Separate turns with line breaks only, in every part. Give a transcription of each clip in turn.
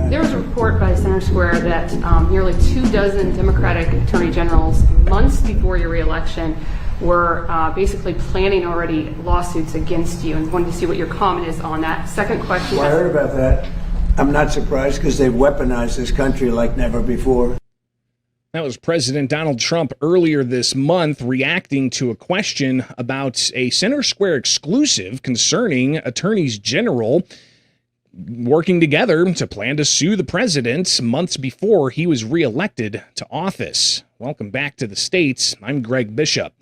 There was a report by Center Square that nearly 24 Democratic attorney generals, months before your reelection, were basically planning already lawsuits against you, and wanted to see what your comment is on that. Second question.
Well, I heard about that. I'm not surprised because they've weaponized this country like never before.
That was President Donald Trump earlier this month reacting to a question about a Center Square exclusive concerning attorneys general working together to plan to sue the president months before he was reelected to office. Welcome back to the States. I'm Greg Bishop.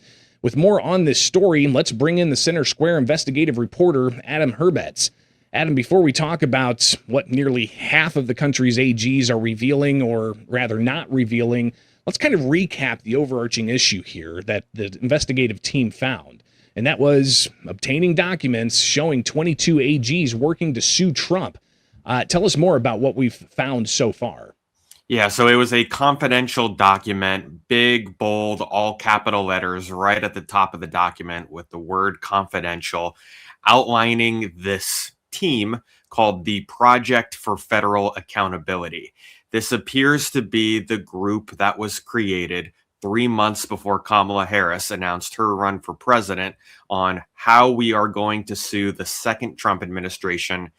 With more on this story, let's bring in the Center Square investigative reporter, Adam Herbets. Adam, before we talk about what nearly half of the country's AGs are revealing, or rather not revealing, let's kind of recap the overarching issue here that the investigative team found. And that was obtaining documents showing 22 AGs working to sue Trump. Tell us more about what we've found so far.
Yeah, so it was a confidential document, big, bold, all capital letters right at the top of the document with the word confidential, outlining this team called the Project for Federal Accountability. This appears to be the group that was created 3 months before Kamala Harris announced her run for president on how we are going to sue the second Trump administration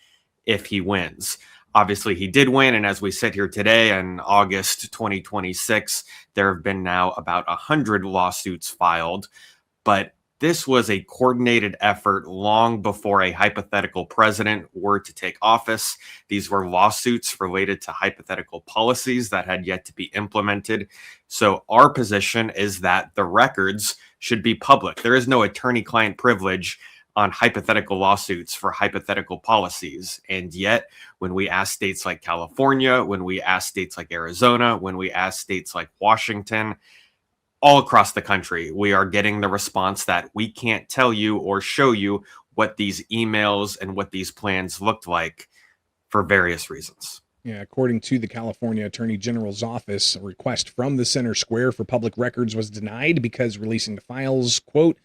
if he wins. Obviously, he did win, and as we sit here today in August 2026, there have been now about 100 lawsuits filed, but this was a coordinated effort long before a hypothetical president were to take office. These were lawsuits related to hypothetical policies that had yet to be implemented. So our position is that the records should be public. There is no attorney-client privilege on hypothetical lawsuits for hypothetical policies. And yet, when we ask states like California, when we ask states like Arizona, when we ask states like Washington, all across the country, we are getting the response that we can't tell you or show you what these emails and what these plans looked like for various reasons.
Yeah, according to the California Attorney General's office, a request from the Center Square for public records was denied because releasing the files, quote,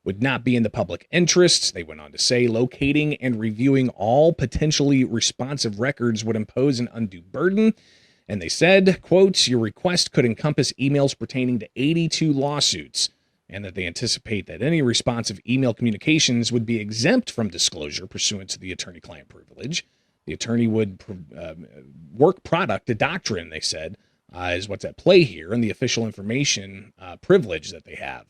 would not be in the public interest. They went on to say locating and reviewing all potentially responsive records would impose an undue burden. And they said, quote, your request could encompass emails pertaining to 82 lawsuits, and that they anticipate that any responsive email communications would be exempt from disclosure pursuant to the attorney-client privilege. The attorney would work product, a doctrine, they said, is what's at play here, and the official information privilege that they have.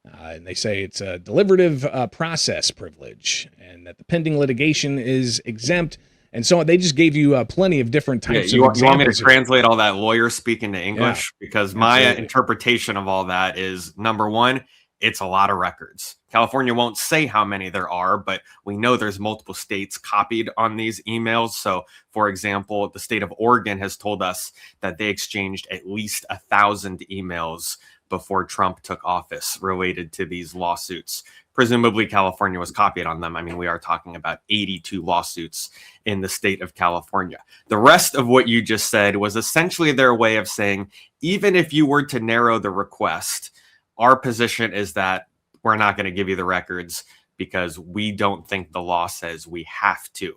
And they say it's a deliberative process privilege, and that the pending litigation is exempt. And so they just gave you plenty of different types of examples.
You want me to translate all that lawyer speak into English?
Yeah,
because my
absolutely.
interpretation of all that is, number one, it's a lot of records. California won't say how many there are, but we know there's multiple states copied on these emails. So, for example, the state of Oregon has told us that they exchanged at least 1,000 emails before Trump took office related to these lawsuits. Presumably California was copied on them. I mean, we are talking about 82 lawsuits in the state of California. The rest of what you just said was essentially their way of saying, even if you were to narrow the request, our position is that we're not going to give you the records because we don't think the law says we have to.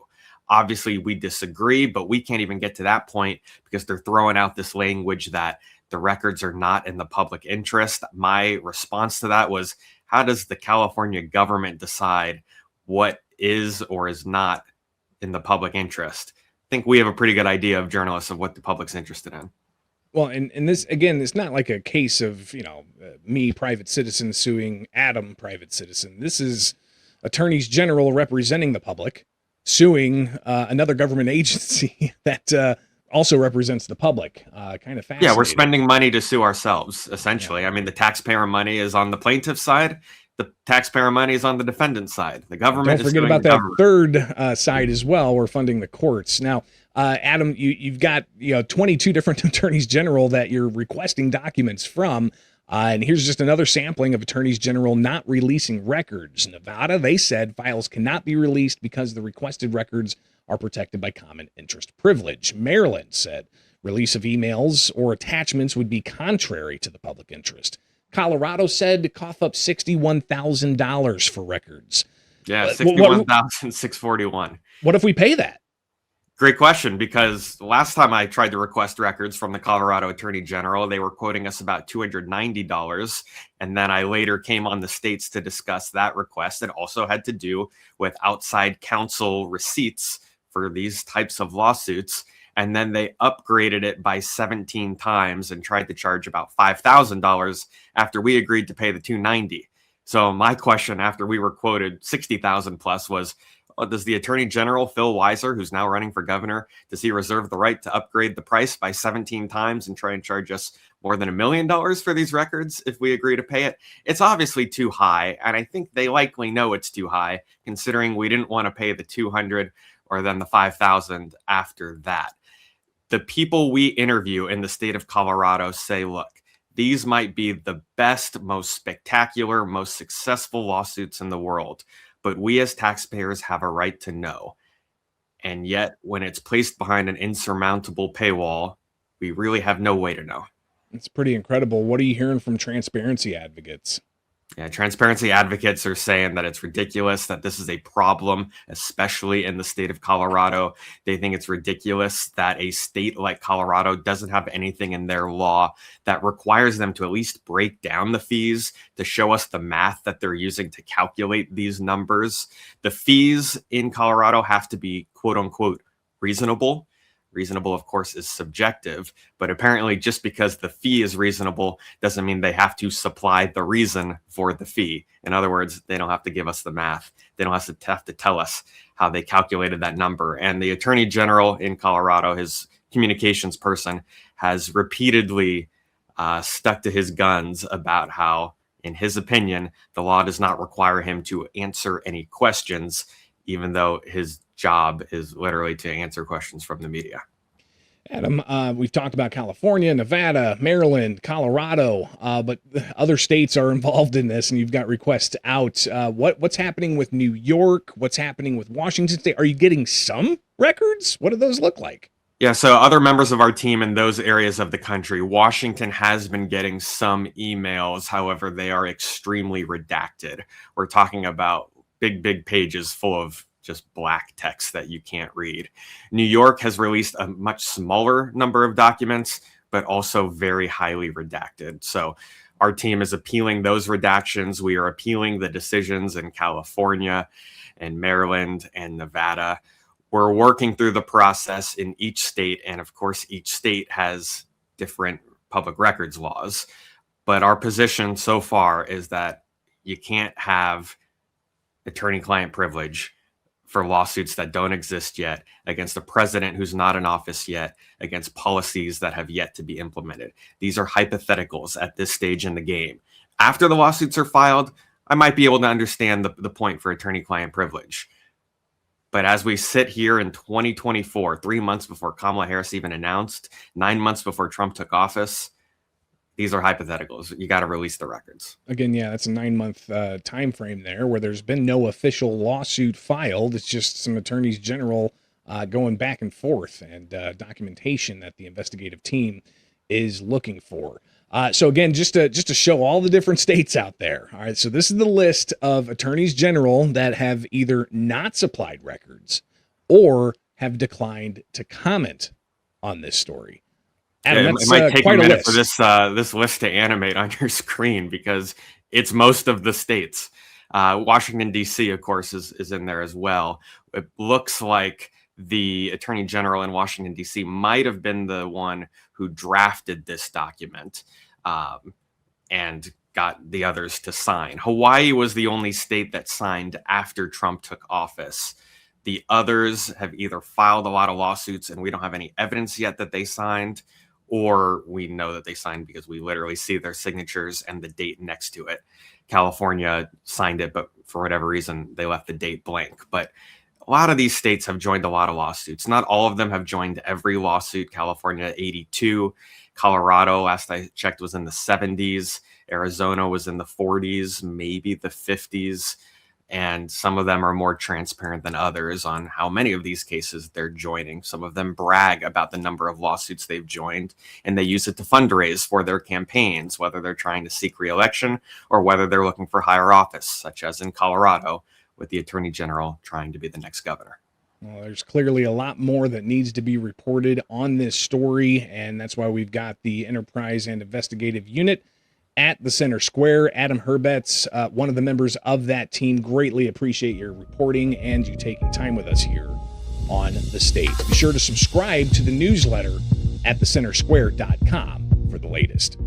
Obviously, we disagree, but we can't even get to that point because they're throwing out this language that the records are not in the public interest. My response to that was, how does the California government decide what is or is not in the public interest? I think we have a pretty good idea of journalists of what the public's interested in.
Well, and this, again, it's not like a case of, me, private citizen, suing Adam, private citizen. This is attorneys general representing the public, suing another government agency that also represents the public. Kind of fascinating.
Yeah, we're spending money to sue ourselves, essentially. Yeah. I mean, the taxpayer money is on the plaintiff's side. The taxpayer money is on the defendant's side. The government.
Don't forget about that third side as well. We're funding the courts. Now, Adam, you've got 22 different attorneys general that you're requesting documents from. And here's just another sampling of attorneys general not releasing records. Nevada, they said files cannot be released because the requested records are protected by common interest privilege. Maryland said release of emails or attachments would be contrary to the public interest. Colorado said to cough up $61,000 for records.
Yeah, $61,641.
What if we pay that?
Great question, because last time I tried to request records from the Colorado Attorney General, they were quoting us about $290. And then I later came on the states to discuss that request. It also had to do with outside counsel receipts for these types of lawsuits. And then they upgraded it by 17 times and tried to charge about $5,000 after we agreed to pay the $290. So my question after we were quoted 60,000 plus was, does the Attorney General, Phil Weiser, who's now running for governor, does he reserve the right to upgrade the price by 17 times and try and charge us more than $1 million for these records if we agree to pay it? It's obviously too high, and I think they likely know it's too high, considering we didn't want to pay the 200 or then the 5,000 after that. The people we interview in the state of Colorado say, look, these might be the best, most spectacular, most successful lawsuits in the world, but we as taxpayers have a right to know. And yet, when it's placed behind an insurmountable paywall, we really have no way to know.
It's pretty incredible. What are you hearing from transparency advocates?
Yeah, transparency advocates are saying that it's ridiculous, that this is a problem, especially in the state of Colorado. They think it's ridiculous that a state like Colorado doesn't have anything in their law that requires them to at least break down the fees to show us the math that they're using to calculate these numbers. The fees in Colorado have to be quote unquote reasonable. Reasonable, of course, is subjective, but apparently just because the fee is reasonable doesn't mean they have to supply the reason for the fee. In other words, they don't have to give us the math. They don't have to tell us how they calculated that number. And the Attorney General in Colorado, his communications person, has repeatedly stuck to his guns about how, in his opinion, the law does not require him to answer any questions, even though his job is literally to answer questions from the media.
Adam, we've talked about California, Nevada, Maryland, Colorado, but other states are involved in this, and you've got requests out. What's happening with New York? What's happening with Washington State? Are you getting some records? What do those look like?
Yeah, so other members of our team in those areas of the country, Washington has been getting some emails. However, they are extremely redacted. We're talking about big pages full of just black text that you can't read. New York has released a much smaller number of documents, but also very highly redacted. So our team is appealing those redactions. We are appealing the decisions in California and Maryland and Nevada. We're working through the process in each state. And of course, each state has different public records laws. But our position so far is that you can't have attorney-client privilege for lawsuits that don't exist yet, against a president who's not in office yet, against policies that have yet to be implemented. These are hypotheticals at this stage in the game. After the lawsuits are filed, I might be able to understand the point for attorney-client privilege. But as we sit here in 2024, 3 months before Kamala Harris even announced, 9 months before Trump took office, these are hypotheticals. You got to release the records.
Again, yeah, that's a 9-month time frame there where there's been no official lawsuit filed. It's just some attorneys general going back and forth and documentation that the investigative team is looking for. So again, just to show all the different states out there. All right, so this is the list of attorneys general that have either not supplied records or have declined to comment on this story. Adam,
it might take a minute for this list to animate on your screen because it's most of the states. Washington, D.C., of course, is in there as well. It looks like the Attorney General in Washington, D.C. might have been the one who drafted this document and got the others to sign. Hawaii was the only state that signed after Trump took office. The others have either filed a lot of lawsuits and we don't have any evidence yet that they signed, or we know that they signed because we literally see their signatures and the date next to it. California signed it, but for whatever reason, they left the date blank. But a lot of these states have joined a lot of lawsuits. Not all of them have joined every lawsuit. California, 82. Colorado, last I checked, was in the 70s. Arizona was in the 40s, maybe the 50s. And some of them are more transparent than others on how many of these cases they're joining. Some of them brag about the number of lawsuits they've joined, and they use it to fundraise for their campaigns, whether they're trying to seek re-election or whether they're looking for higher office, such as in Colorado, with the Attorney General trying to be the next governor.
Well, there's clearly a lot more that needs to be reported on this story, and that's why we've got the Enterprise and Investigative Unit at the Center Square. Adam Herbets, one of the members of that team, greatly appreciate your reporting and you taking time with us here on The State. Be sure to subscribe to the newsletter at thecentersquare.com for the latest.